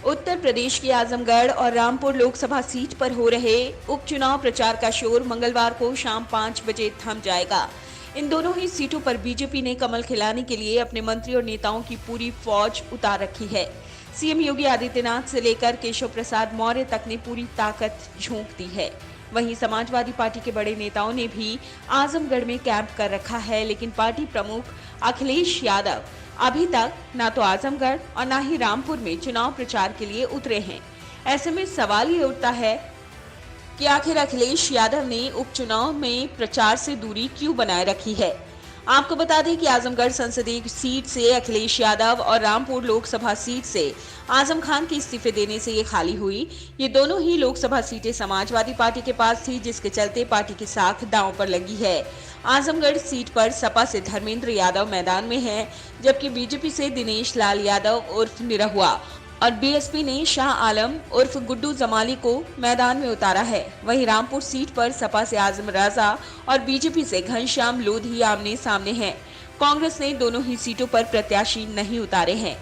उत्तर प्रदेश के आजमगढ़ और रामपुर लोकसभा सीट पर हो रहे उपचुनाव प्रचार का शोर मंगलवार को शाम 5 बजे थम जाएगा। इन दोनों ही सीटों पर बीजेपी ने कमल खिलाने के लिए अपने मंत्री और नेताओं की पूरी फौज उतार रखी है। सीएम योगी आदित्यनाथ से लेकर केशव प्रसाद मौर्य तक ने पूरी ताकत झोंक दी है। वहीं समाजवादी पार्टी के बड़े नेताओं ने भी आजमगढ़ में कैंप कर रखा है, लेकिन पार्टी प्रमुख अखिलेश यादव अभी तक न तो आजमगढ़ और न ही रामपुर में चुनाव प्रचार के लिए उतरे हैं। ऐसे में सवाल ये उठता है कि आखिर अखिलेश यादव ने उपचुनाव में प्रचार से दूरी क्यों बनाए रखी है। आपको बता दें कि आजमगढ़ संसदीय सीट से अखिलेश यादव और रामपुर लोकसभा सीट से आजम खान के इस्तीफे देने से ये खाली हुई। ये दोनों ही लोकसभा सीटें समाजवादी पार्टी के पास थी, जिसके चलते पार्टी की साख दांव पर लगी है। आजमगढ़ सीट पर सपा से धर्मेंद्र यादव मैदान में हैं, जबकि बीजेपी से दिनेश लाल यादव उर्फ निरहुआ और बीएसपी ने शाह आलम उर्फ गुड्डू जमाली को मैदान में उतारा है। वहीं रामपुर सीट पर सपा से आजम राजा और बीजेपी से घनश्याम लोधी आमने सामने हैं। कांग्रेस ने दोनों ही सीटों पर प्रत्याशी नहीं उतारे हैं।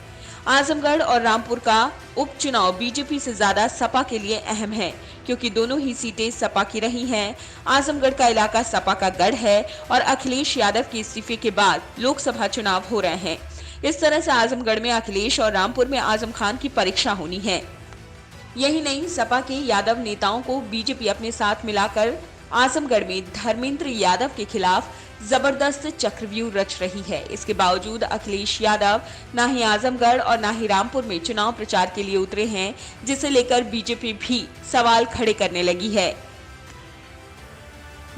आजमगढ़ और रामपुर का उपचुनाव बीजेपी से ज्यादा सपा के लिए अहम है, क्योंकि दोनों ही सीटें सपा की रही हैं। आजमगढ़ का इलाका सपा का गढ़ है और अखिलेश यादव के इस्तीफे के बाद लोकसभा चुनाव हो रहे हैं। इस तरह से आजमगढ़ में अखिलेश और रामपुर में आजम खान की परीक्षा होनी है। यही नहीं, सपा के यादव नेताओं को बीजेपी अपने साथ मिलाकर आजमगढ़ में धर्मेंद्र यादव के खिलाफ जबरदस्त चक्रव्यूह रच रही है। इसके बावजूद अखिलेश यादव न ही आजमगढ़ और न ही रामपुर में चुनाव प्रचार के लिए उतरे हैं, जिसे लेकर बीजेपी भी सवाल खड़े करने लगी है।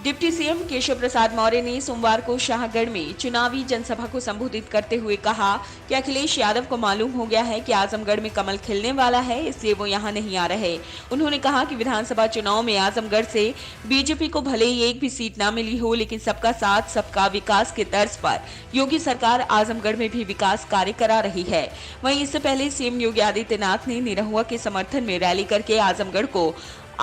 डिप्टी सीएम केशव प्रसाद मौर्य ने सोमवार को शाहगढ़ में चुनावी जनसभा को संबोधित करते हुए कहा कि अखिलेश यादव को मालूम हो गया है कि आजमगढ़ में कमल खिलने वाला है, इसलिए वो यहां नहीं आ रहे। उन्होंने कहा कि विधानसभा चुनाव में आजमगढ़ से बीजेपी को भले ही एक भी सीट न मिली हो, लेकिन सबका साथ सबका विकास के तर्ज पर योगी सरकार आजमगढ़ में भी विकास कार्य करा रही है। वहीं इससे पहले सीएम योगी आदित्यनाथ ने निरहुआ के समर्थन में रैली करके आजमगढ़ को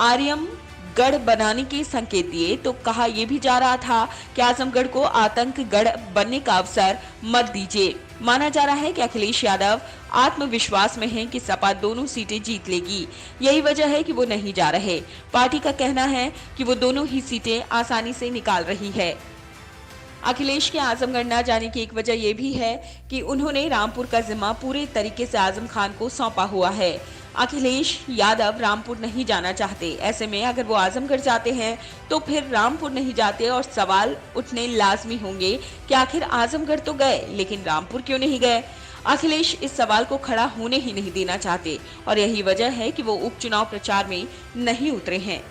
आर्यम गढ़ बनाने के संकेत दिए, तो कहा यह भी जा रहा था कि आजमगढ़ को आतंक गढ़ बनने का अवसर मत दीजिए। माना जा रहा है कि अखिलेश यादव आत्मविश्वास में हैं कि सपा दोनों सीटें जीत लेगी। यही वजह है कि वो नहीं जा रहे। पार्टी का कहना है कि वो दोनों ही सीटें आसानी से निकाल रही है। अखिलेश के आजमगढ़ न जाने की एक वजह यह भी है कि उन्होंने रामपुर का जिम्मा पूरे तरीके से आजम खान को सौंपा हुआ है। अखिलेश यादव रामपुर नहीं जाना चाहते। ऐसे में अगर वो आजमगढ़ जाते हैं तो फिर रामपुर नहीं जाते और सवाल उठने लाजमी होंगे कि आखिर आजमगढ़ तो गए, लेकिन रामपुर क्यों नहीं गए। अखिलेश इस सवाल को खड़ा होने ही नहीं देना चाहते और यही वजह है कि वो उपचुनाव प्रचार में नहीं उतरे हैं।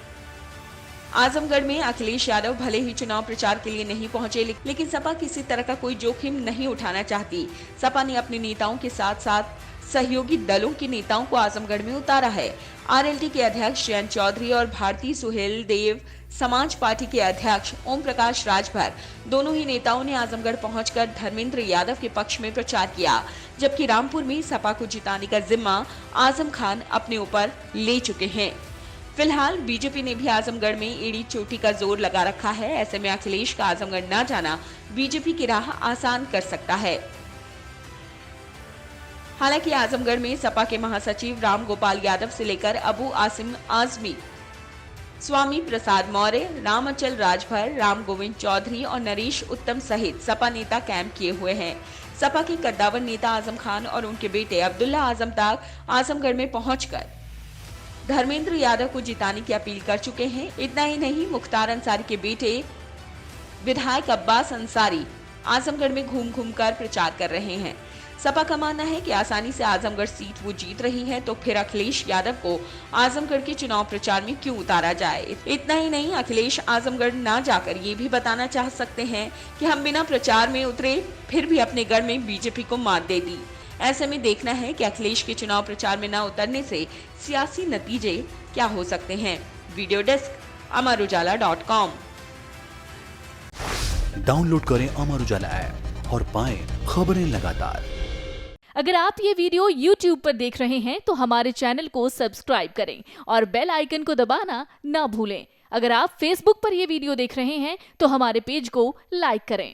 आजमगढ़ में अखिलेश यादव भले ही चुनाव प्रचार के लिए नहीं पहुंचे, लेकिन सपा किसी तरह का कोई जोखिम नहीं उठाना चाहती। सपा ने अपने नेताओं के साथ साथ सहयोगी दलों के नेताओं को आजमगढ़ में उतारा है। आरएलडी के अध्यक्ष जयंत चौधरी और भारती सुहेल देव समाज पार्टी के अध्यक्ष ओम प्रकाश राजभर दोनों ही नेताओं ने आजमगढ़ पहुंचकर धर्मेंद्र यादव के पक्ष में प्रचार किया, जबकि रामपुर में सपा को जिताने का जिम्मा आजम खान अपने ऊपर ले चुके हैं। फिलहाल बीजेपी ने भी आजमगढ़ में एड़ी चोटी का जोर लगा रखा है। ऐसे में अखिलेश का आजमगढ़ न जाना बीजेपी की राह आसान कर सकता है। हालांकि आजमगढ़ में सपा के महासचिव राम गोपाल यादव से लेकर अबू आसिम आजमी, स्वामी प्रसाद मौर्य, राम अचल राजभर, राम गोविंद चौधरी और नरेश उत्तम सहित सपा नेता कैंप किए हुए हैं। सपा के कद्दावर नेता आजम खान और उनके बेटे अब्दुल्ला आजम तक आजमगढ़ में पहुंचकर धर्मेंद्र यादव को जिताने की अपील कर चुके हैं। इतना ही नहीं, मुख्तार अंसारी के बेटे विधायक अब्बास अंसारी आजमगढ़ में घूम घूम कर प्रचार कर रहे हैं। सपा का मानना है कि आसानी से आजमगढ़ सीट वो जीत रही है, तो फिर अखिलेश यादव को आजमगढ़ के चुनाव प्रचार में क्यों उतारा जाए। इतना ही नहीं, अखिलेश आजमगढ़ ना जाकर ये भी बताना चाह सकते हैं कि हम बिना प्रचार में उतरे फिर भी अपने गढ़ में बीजेपी को मात दे दी। ऐसे में देखना है कि अखिलेश के चुनाव प्रचार में न उतरने से सियासी नतीजे क्या हो सकते हैं। Video desk अमर-उजाला.com। डाउनलोड करें अमर उजाला ऐप और पाएं खबरें लगातार। अगर आप ये वीडियो YouTube पर देख रहे हैं तो हमारे चैनल को सब्सक्राइब करें और बेल आइकन को दबाना ना भूलें। अगर आप Facebook पर ये वीडियो देख रहे हैं तो हमारे पेज को लाइक करें।